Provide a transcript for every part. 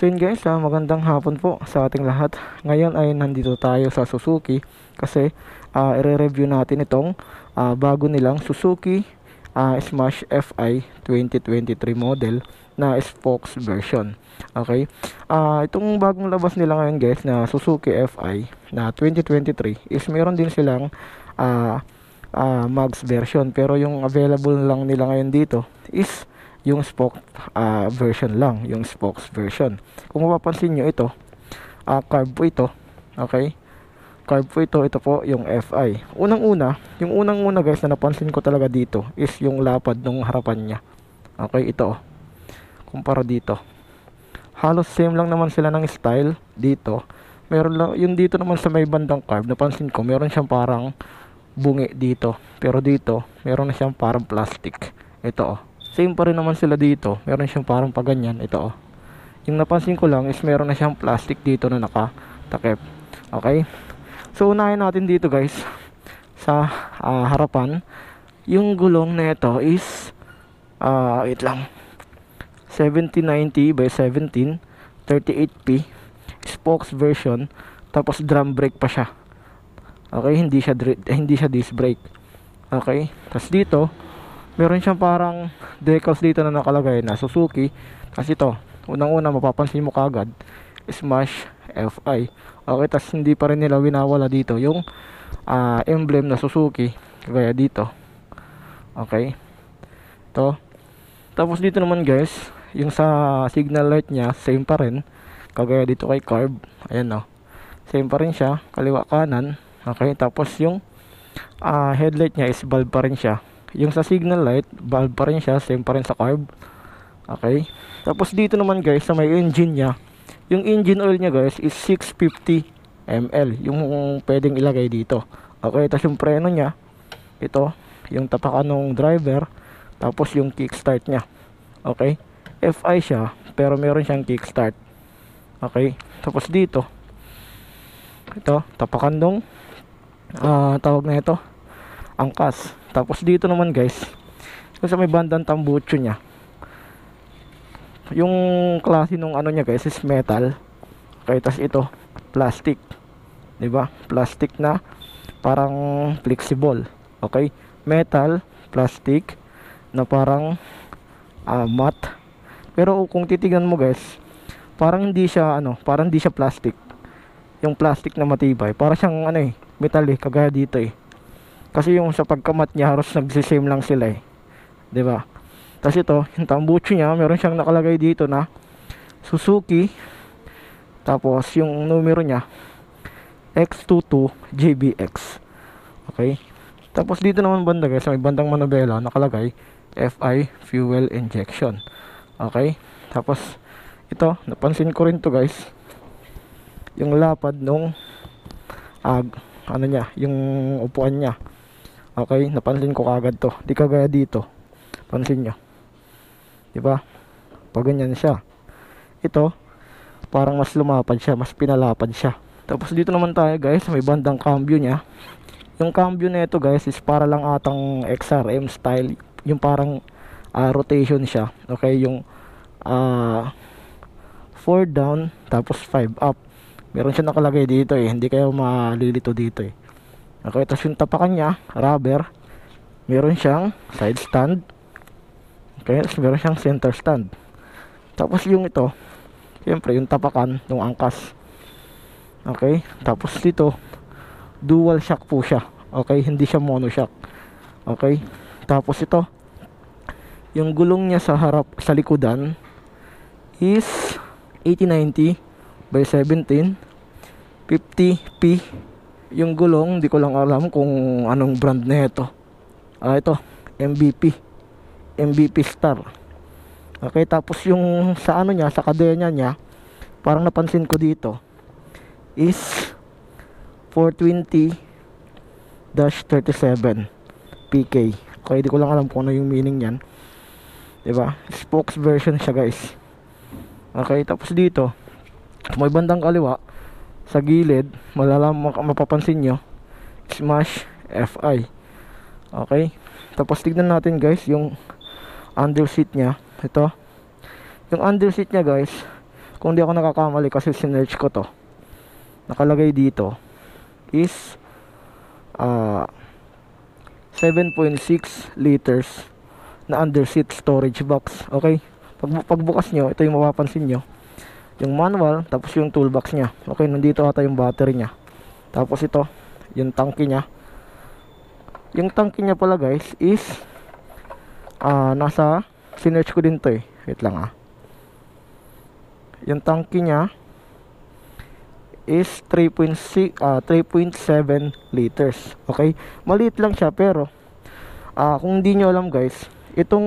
So yun guys, magandang hapon po sa ating lahat. Ngayon ay nandito tayo sa Suzuki kasi i-review natin itong bago nilang Suzuki Smash FI 2023 model na spokes version. Okay, itong bagong labas nila ngayon guys na Suzuki FI na 2023 is meron din silang mags version, pero yung available lang nila ngayon dito is yung spoke version lang, yung spokes version. Kung mapapansin nyo, ito carb po ito. Okay, carb po ito po yung FI. Yung unang-una guys na napansin ko talaga dito is yung lapad ng harapan niya. Okay, ito kumpara dito, halos same lang naman sila ng style. Dito meron lang yung dito naman sa may bandang carb, napansin ko meron siyang parang bungi dito, pero dito meron na siyang parang plastic. Ito same pa rin naman sila dito, meron siyang parang paganyan. Ito yung napansin ko lang is meron na siyang plastic dito na nakatakip. Okay, so unahin natin dito guys sa harapan. Yung gulong na ito is wait lang, 1790 by 17 38P spokes version, tapos drum brake pa siya. Okay, hindi siya disc brake. Okay, tapos dito meron siyang parang decals dito na nakalagay na Suzuki. Kasi ito, unang-una mapapansin mo kagad Smash FI. Okay, tapos hindi pa rin nila winawala dito yung emblem na Suzuki, kagaya dito. Okay, ito. Tapos dito naman guys, yung sa signal light nya same pa rin, kagaya dito kay carb. Ayan same pa rin siya, kaliwa kanan. Okay, tapos yung headlight nya is bulb pa rin siya. Yung sa signal light, bulb pa rin siya, same pa rin sa carb. Okay, tapos dito naman guys sa may engine nya, yung engine oil nya guys is 650 ml yung pwedeng ilagay dito. Okay, tapos yung preno nya, ito yung tapakan ng driver, tapos yung kickstart nya. Okay, FI siya pero meron siyang kickstart. Okay, tapos dito ito tapakan ng tawag na ito angkas. Tapos dito naman guys, yung sa may bandang tambucho nya, yung klase nung ano nya guys is metal. Okay, tas ito plastic, diba? Plastic na parang flexible. Okay, metal plastic na parang matte. Pero kung titignan mo guys, parang hindi siya parang hindi siya plastic. Yung plastic na matibay, para siyang metal kagaya dito kasi yung sa pagkamat niya halos nagsisame lang sila 'di ba? Tapos ito, yung tambucho niya, meron siyang nakalagay dito na Suzuki. Tapos yung numero niya X22JBX. Okay? Tapos dito naman banda guys, may bandang manobela nakalagay FI fuel injection. Okay? Tapos ito, napansin ko rin to guys, yung lapad nung yung upuan niya. Okay, napansin ko kagad to. Di kagaya dito. Pansin nyo, diba? Pag ganyan siya. Ito, parang mas lumapad siya, mas pinalapad siya. Tapos dito naman tayo guys, may bandang cambio niya. Yung cambio na ito guys is para lang atang XRM style. Yung parang rotation siya. Okay, yung 4 down tapos 5 up. Meron siya nakalagay dito hindi kayo malilito dito Okay, tapos yung tapakan niya rubber. Meron siyang side stand. Okay, tapos meron siyang center stand. Tapos yung ito, siyempre yung tapakan ng angkas. Okay, tapos dito dual shock po siya. Okay, hindi siya mono shock. Okay, tapos ito, yung gulong niya sa harap, sa likudan is 8090 by 17 50P. Yung gulong, di ko lang alam kung anong brand na ito. Ito, MVP Star. Okay, tapos yung sa niya, sa kadena niya, parang napansin ko dito is 420-37 PK. Okay, di ko lang alam kung ano yung meaning niyan. Diba? Spokes version siya guys. Okay, tapos dito may bandang kaliwa sa gilid, mapapansin nyo Smash FI. Okay, tapos tignan natin guys yung under seat nya. Ito yung under seat nya guys, kung di ako nakakamali kasi sinearch ko to, nakalagay dito is 7.6 liters na under seat storage box. Okay, pagbukas nyo, ito yung mapapansin nyo, yung manual, tapos yung toolbox nya. Okay, nandito ata yung battery nya, tapos ito yung tangke nya. Yung tangke nya pala guys is nasa, sinearch ko din to eh, wait lang yung tangke nya is 3.7 liters. Okay, maliit lang siya, pero kung hindi nyo alam guys, itong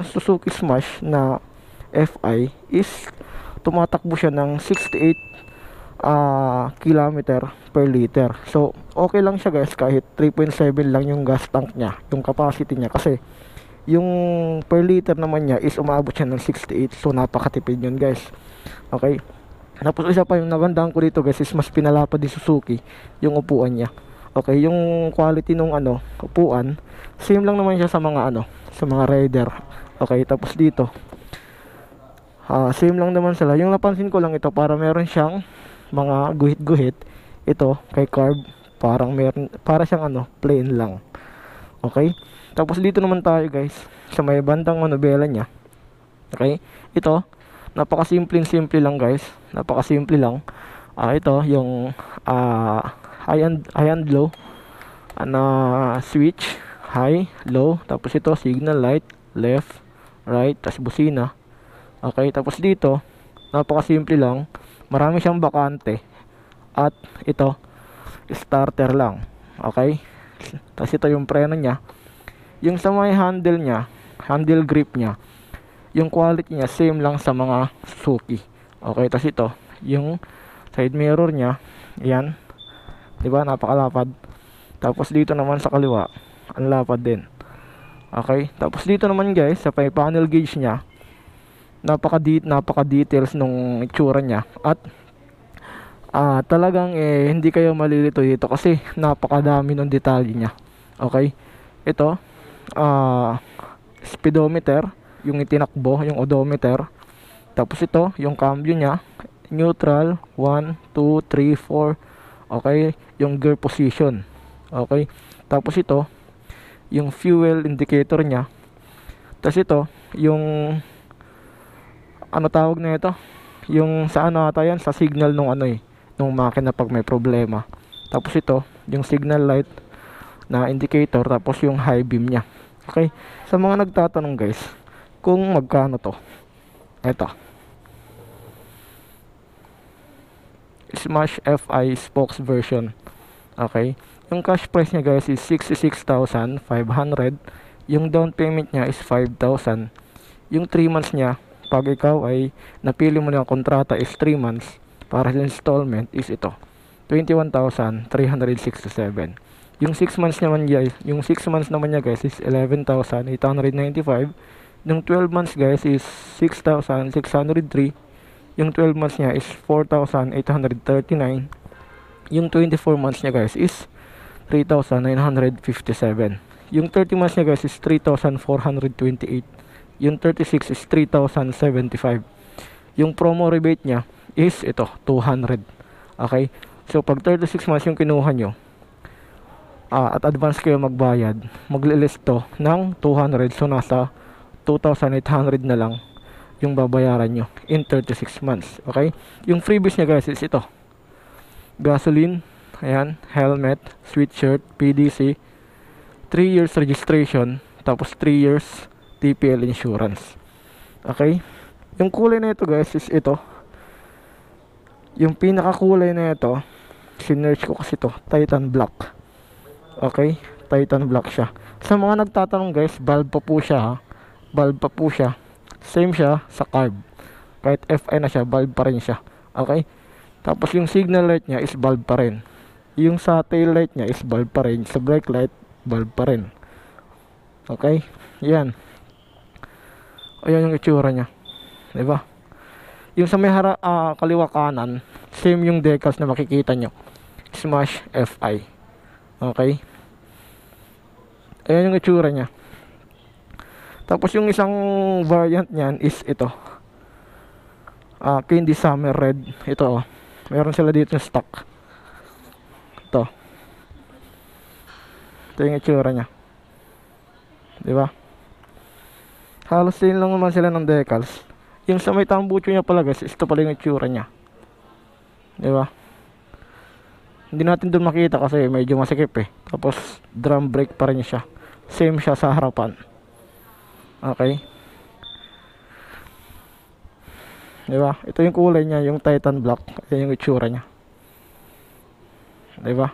Suzuki Smash na FI is tumatakbo siya ng 68 kilometer per liter. So okay lang siya guys, kahit 3.7 lang yung gas tank nya, yung capacity nya, kasi yung per liter naman niya is umabot siya ng 68. So napakatipid yun guys. Okay, tapos isa pa yung nagandahan ko dito guys is mas pinalapad ni Suzuki yung upuan niya. Okay, yung quality nung upuan, same lang naman siya sa mga sa mga rider. Okay, tapos dito same lang naman sila. Yung napansin ko lang ito, para meron siyang mga guhit-guhit. Ito kay carb, parang meron, para siyang plain lang. Okay, tapos dito naman tayo guys sa may bandang manubela niya. Okay, ito napakasimple lang guys, napakasimple lang. Ito yung high and low na switch, high, low, tapos ito signal light, left, right, tapos busina. Okay, tapos dito napakasimple lang, marami siyang bakante, at ito starter lang. Okay, tapos ito yung preno nya, yung sa may handle nya, handle grip nya, yung quality niya same lang sa mga Suzuki. Okay, tapos ito yung side mirror niya, yan, diba, napakalapad. Tapos dito naman sa kaliwa, ang lapad din. Okay, tapos dito naman guys sa panel gauge niya, napaka details nung itsura niya, at talagang hindi kayo malilito dito kasi napakadami ng detalye niya. Okay, ito speedometer, yung itinakbo, yung odometer. Tapos ito yung cambio nya, neutral, 1, 2, 3, 4. Okay, yung gear position. Okay, tapos ito yung fuel indicator nya. Tapos ito yung tawag na ito, yung sa ata yan, sa signal nung nung makina pag may problema. Tapos ito yung signal light na indicator, tapos yung high beam nya. Okay, sa mga nagtatanong guys kung magkano to, eto, Smash FI spokes version. Okay, yung cash price nya guys is 66,500. Yung down payment nya is 5,000. Yung 3 months nya, pag ikaw ay napili mo ng kontrata is 3 months, para sa installment is ito, 21,367. Yung 6 months naman guys, yung 6 months naman niya guys is 11,895. Yung 12 months guys is 6,603. Yung 12 months niya is 4,839. Yung 24 months niya guys is 3,957. Yung 30 months niya guys is 3,428. Yung 36 is 3,075. Yung promo rebate niya is ito, 200. Okay, so pag 36 months yung kinuha nyo, at advance kayo magbayad, maglilist to ng 200, so nasa 2,800 na lang yung babayaran nyo in 36 months. Okay, yung freebies nya guys is ito, gasoline, ayan, helmet, sweatshirt, PDC, 3 years registration, tapos 3 years TPL insurance. Okay, yung kulay na ito guys is ito, yung pinaka kulay na ito, sinearch ko kasi to, Titan Black. Okay, Titan Black siya. Sa mga nagtatanong guys, bulb pa po siya ha. Bulb pa po siya. Same siya sa carb. Kahit FI na siya, bulb pa rin siya. Okay, tapos yung signal light nya is bulb pa rin. Yung sa tail light nya is bulb pa rin. Sa brake light, bulb pa rin. Okay, yan. Ayan yung itsura nya, diba? Yung sa may kaliwa kanan, same yung decals na makikita nyo, Smash FI. Okay, ayan yung itsura nya. Tapos yung isang variant nyan is ito, Candy Summer Red. Ito, oh. Meron sila dito yung stock. Ito yung itsura nya, di ba? Halos din lang naman sila ng decals. Yung sa may tambucho nya pala guys, ito pala yung itsura nya, di ba? Hindi natin doon makita kasi medyo masikip eh. Tapos drum brake pa rin siya, same siya sa harapan. Okay, di ba? Ito yung kulay nya, yung Titan Black. Ito yung itsura nya, di ba?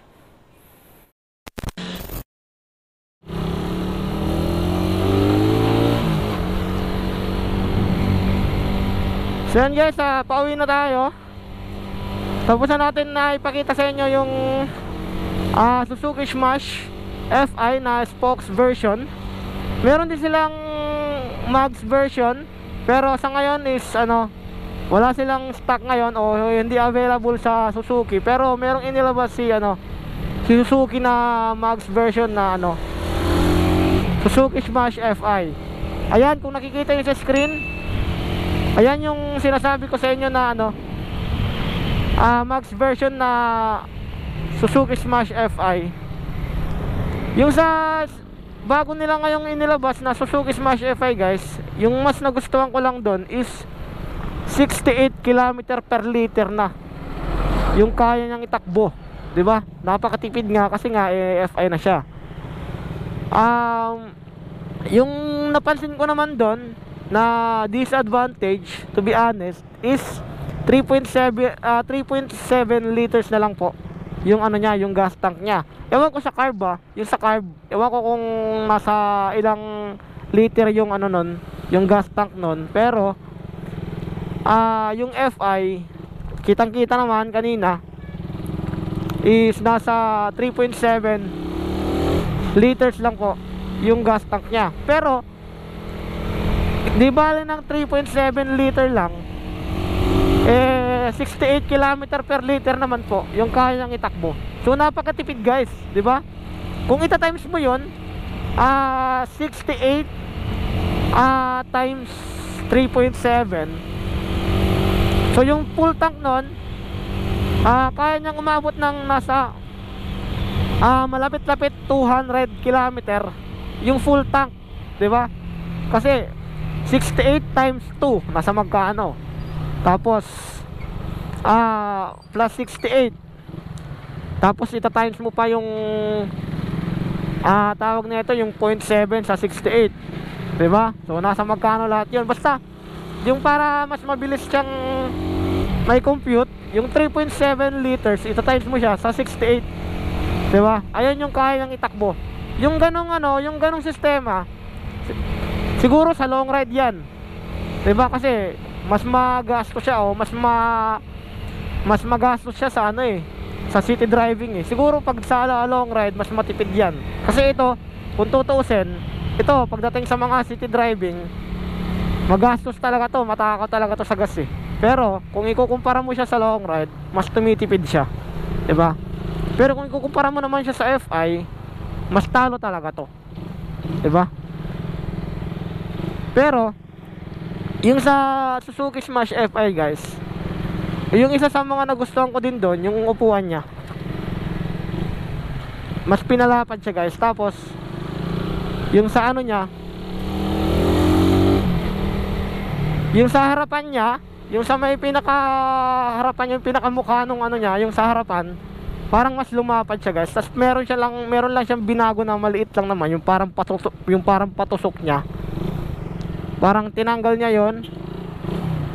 So yan guys, pauwi na tayo. Tapos na natin na ipakita sa inyo yung Suzuki Smash FI na spokes version. Meron din silang mags version, pero sa ngayon is wala silang stock ngayon o hindi available sa Suzuki. Pero merong inilabas si Suzuki na mags version na Suzuki Smash FI. Ayan, kung nakikita nyo sa screen, ayan yung sinasabi ko sa inyo na max version na Suzuki Smash FI. Yung sa bago nila ngayong inilabas na Suzuki Smash FI guys, yung mas nagustuhan ko lang doon is 68 km per liter na yung kaya niyang itakbo, di ba? Napakatipid nga kasi nga FI na siya. Yung napansin ko naman doon na disadvantage, to be honest, is 3.7 liters na lang po yung niya, yung gas tank niya. Ewan ko sa carb yung sa carb, ewan ko kung nasa ilang liter yung nun, yung gas tank nun. Pero yung FI, kitang kita naman kanina, is nasa 3.7 liters lang po yung gas tank niya. Pero di bale ng 3.7 liter lang, 68 km per liter naman po yung kaya niyang itakbo. So napakatipid guys, di ba? Kung ita-times mo yun, 68 times 3.7, so yung full tank nun, kaya niyang umabot ng nasa malapit-lapit 200 km yung full tank, di ba? Kasi 68 times 2 nasa magkano? Tapos plus 68, tapos ita-times mo pa yung tawag nito yung 0.7 sa 68, di ba? So nasa magkano lahat yun? Basta yung para mas mabilis siyang may compute, yung 3.7 liters ita-times mo siya sa 68, di ba? Ayun yung kaya niyang itakbo. Yung ganong yung ganong sistema siguro sa long ride yan, di ba? Kasi mas magastos siya mas magastos siya sa sa city driving eh. Siguro pag sa long ride mas matipid yan. Kasi ito, kung tutuusin, ito pagdating sa mga city driving, magastos talaga to, matakot talaga to sa gas eh. Pero kung ikukumpara mo siya sa long ride, mas tumitipid siya, di ba? Pero kung ikukumpara mo naman siya sa FI, mas talo talaga to, di ba? Pero yung sa Suzuki Smash FI guys, yung isa sa mga nagustuhan ko din doon, yung upuan niya, mas pinalapad siya guys. Tapos yung sa niya, yung sa harapan niya, yung sa may pinakaharapan, yung pinakamukha nung niya, yung sa harapan, parang mas lumapad siya guys. Tapos meron lang siyang binago na maliit lang naman, yung parang patusok niya. Parang tinanggal niya yon.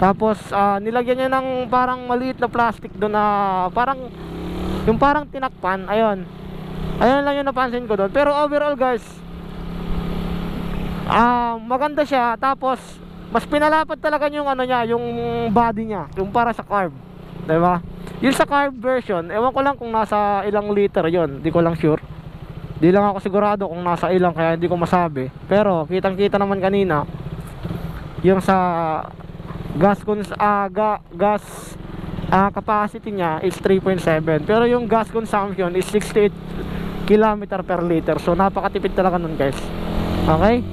Tapos nilagyan niya ng parang maliit na plastic doon na parang yung parang tinakpan. Ayun lang yung napansin ko doon. Pero overall guys, maganda siya. Tapos mas pinalapad talaga yung niya, yung body niya, yung para sa carb, diba? Yung sa carb version, ewan ko lang kung nasa ilang liter yon, di ko lang sure. Di lang ako sigurado kung nasa ilang, kaya hindi ko masabi. Pero kitang kita naman kanina yung sa gas capacity niya is 3.7, pero yung gas consumption is 68 km per liter. So napakatipid talaga nun guys. Okay,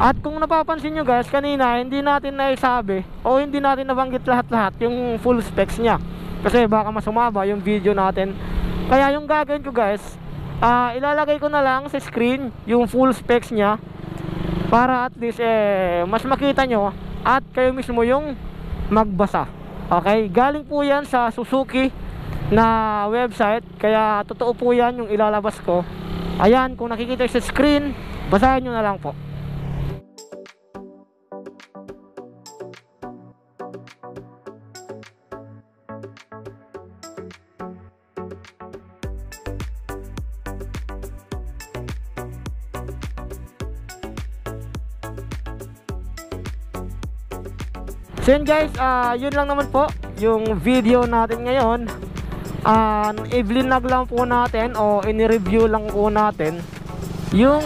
At kung napapansin nyo guys, kanina hindi natin naisabi o hindi natin nabanggit lahat-lahat yung full specs nya, kasi baka masumaba yung video natin. Kaya yung gagawin ko guys, ilalagay ko na lang sa screen yung full specs nya, para at least mas makita nyo at kayo mismo yung magbasa. Okay, galing po yan sa Suzuki na website, kaya totoo po yan yung ilalabas ko. Ayan, kung nakikita sa screen, basahin nyo na lang po. So yun guys, yun lang naman po yung video natin ngayon. I-vlog lang po natin o in-review lang po natin yung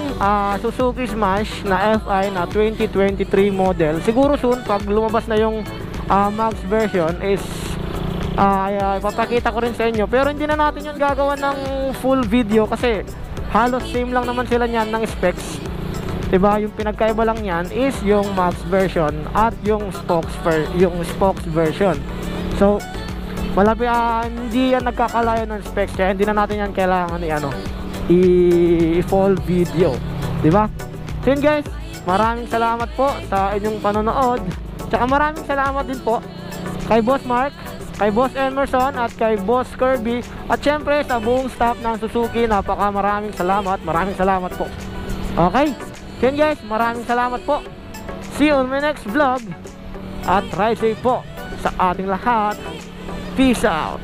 Suzuki Smash na FI na 2023 model. Siguro soon pag lumabas na yung Max version is ipapakita ko rin sa inyo, pero hindi na natin yun gagawa ng full video kasi halos same lang naman sila niyan ng specs, diba? Yung pinagkaiba lang yan is yung Max version at yung spokes version. So malapit, hindi yan nagkakalayo ng specs, kaya hindi na natin yan kailangan i-full video, diba? So yun guys, maraming salamat po sa inyong panonood, tsaka maraming salamat din po kay Boss Mark, kay Boss Emerson at kay Boss Kirby, at syempre sa buong staff ng Suzuki. Maraming salamat po. Okay, so yun guys, maraming salamat po. See you on my next vlog, at ride safe po sa ating lahat. Peace out.